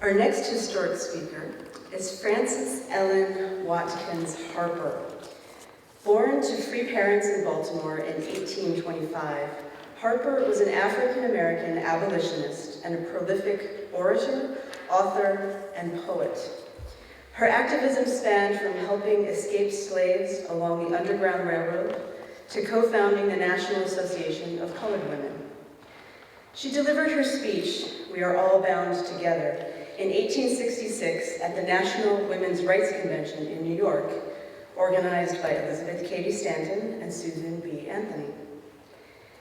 Our next historic speaker is Francis Ellen Watkins Harper. Born to free parents in Baltimore in 1825, Harper was an African-American abolitionist and a prolific orator, author, and poet. Her activism spanned from helping escaped slaves along the Underground Railroad to co-founding the National Association of Colored Women. She delivered her speech, "We Are All Bound Together," in 1866 at the National Women's Rights Convention in New York, organized by Elizabeth Cady Stanton and Susan B. Anthony.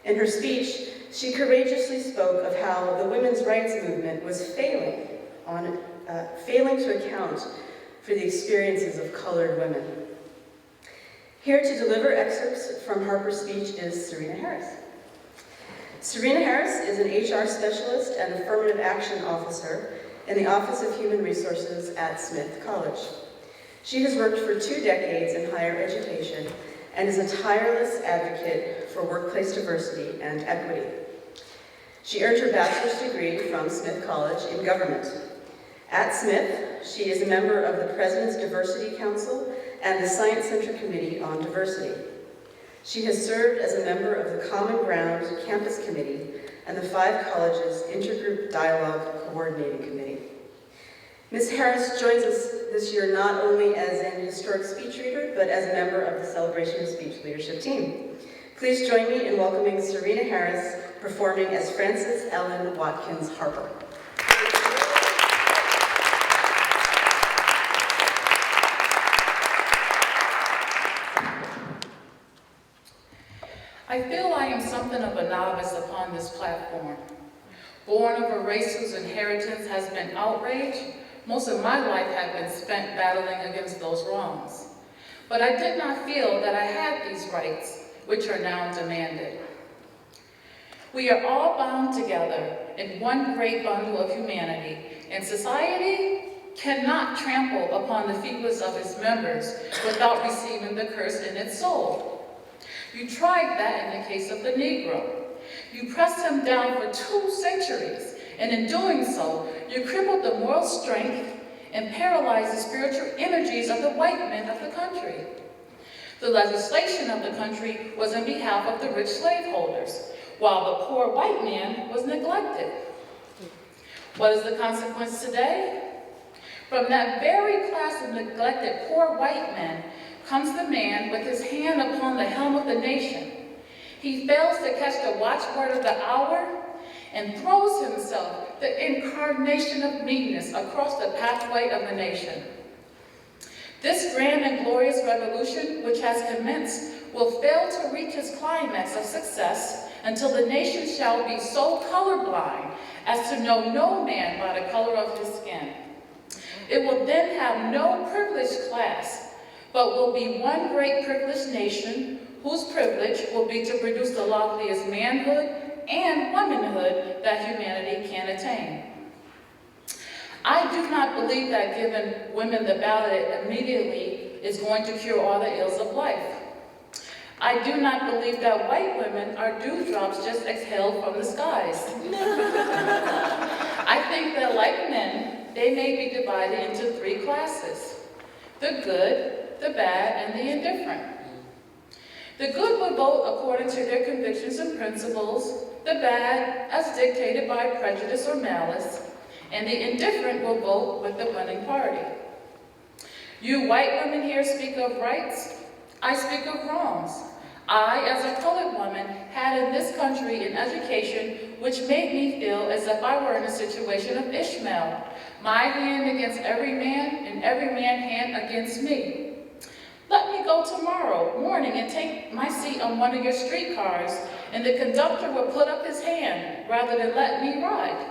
In her speech, she courageously spoke of how the women's rights movement was failing to account for the experiences of colored women. Here to deliver excerpts from Harper's speech is Serena Harris. Serena Harris is an HR specialist and affirmative action officer in the Office of Human Resources at Smith College. She has worked for 2 decades in higher education and is a tireless advocate for workplace diversity and equity. She earned her bachelor's degree from Smith College in government. At Smith, she is a member of the President's Diversity Council and the Science Center Committee on Diversity. She has served as a member of the Common Ground Campus Committee and the 5 colleges Intergroup Dialogue Coordinating Committee. Ms. Harris joins us this year not only as an historic speech reader, but as a member of the Celebration of Speech leadership team. Please join me in welcoming Serena Harris, performing as Francis Ellen Watkins Harper. I feel I am something of a novice upon this platform. Born of a race whose inheritance has been outraged, most of my life had been spent battling against those wrongs. But I did not feel that I had these rights, which are now demanded. We are all bound together in one great bundle of humanity, and society cannot trample upon the feeblest of its members without receiving the curse in its soul. You tried that in the case of the Negro. You pressed him down for 2 centuries, and in doing so, you crippled the moral strength and paralyzed the spiritual energies of the white men of the country. The legislation of the country was in behalf of the rich slaveholders, while the poor white man was neglected. What is the consequence today? From that very class of neglected poor white men comes the man with his hand upon the helm of the nation. He fails to catch the watchword of the hour and throws himself, the incarnation of meanness, across the pathway of the nation. This grand and glorious revolution, which has commenced, will fail to reach its climax of success until the nation shall be so colorblind as to know no man by the color of his skin. It will then have no privileged class, but will be one great privileged nation whose privilege will be to produce the loveliest manhood and womanhood that humanity can attain. I do not believe that giving women the ballot immediately is going to cure all the ills of life. I do not believe that white women are dewdrops just exhaled from the skies. I think that like men, they may be divided into 3 classes: the good, the bad, and the indifferent. The good will vote according to their convictions and principles, the bad as dictated by prejudice or malice, and the indifferent will vote with the winning party. You white women here speak of rights, I speak of wrongs. I, as a colored woman, had in this country an education which made me feel as if I were in a situation of Ishmael, my hand against every man and every man's hand against me. Let me go tomorrow morning and take my seat on one of your streetcars, and the conductor will put up his hand rather than let me ride.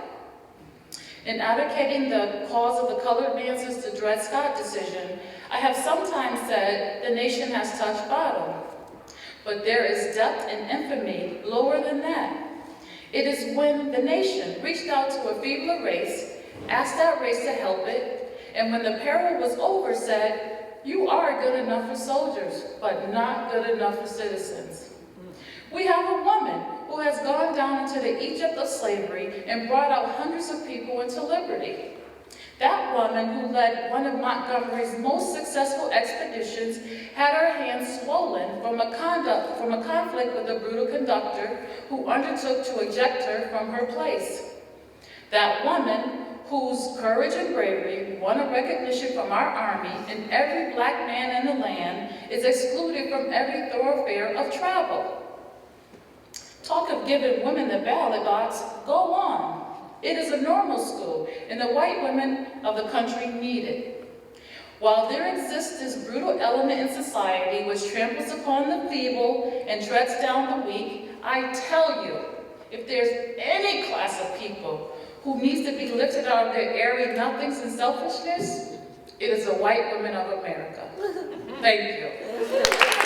In advocating the cause of the colored man since the Dred Scott decision, I have sometimes said the nation has touched bottom. But there is depth and infamy lower than that. It is when the nation reached out to a feebler race, asked that race to help it, and when the peril was over said, "You are good enough for soldiers, but not good enough for citizens." We have a woman who has gone down into the Egypt of slavery and brought out hundreds of people into liberty. That woman who led one of Montgomery's most successful expeditions had her hands swollen from a conflict with a brutal conductor who undertook to eject her from her place. That woman whose courage and bravery won a recognition from our Army, and every black man in the land is excluded from every thoroughfare of travel. Talk of giving women the ballot box, go on. It is a normal school, and the white women of the country need it. While there exists this brutal element in society which tramples upon the feeble and treads down the weak, I tell you, if there's any class of people who needs to be lifted out of their airy nothings and selfishness, it is the white women of America. Thank you.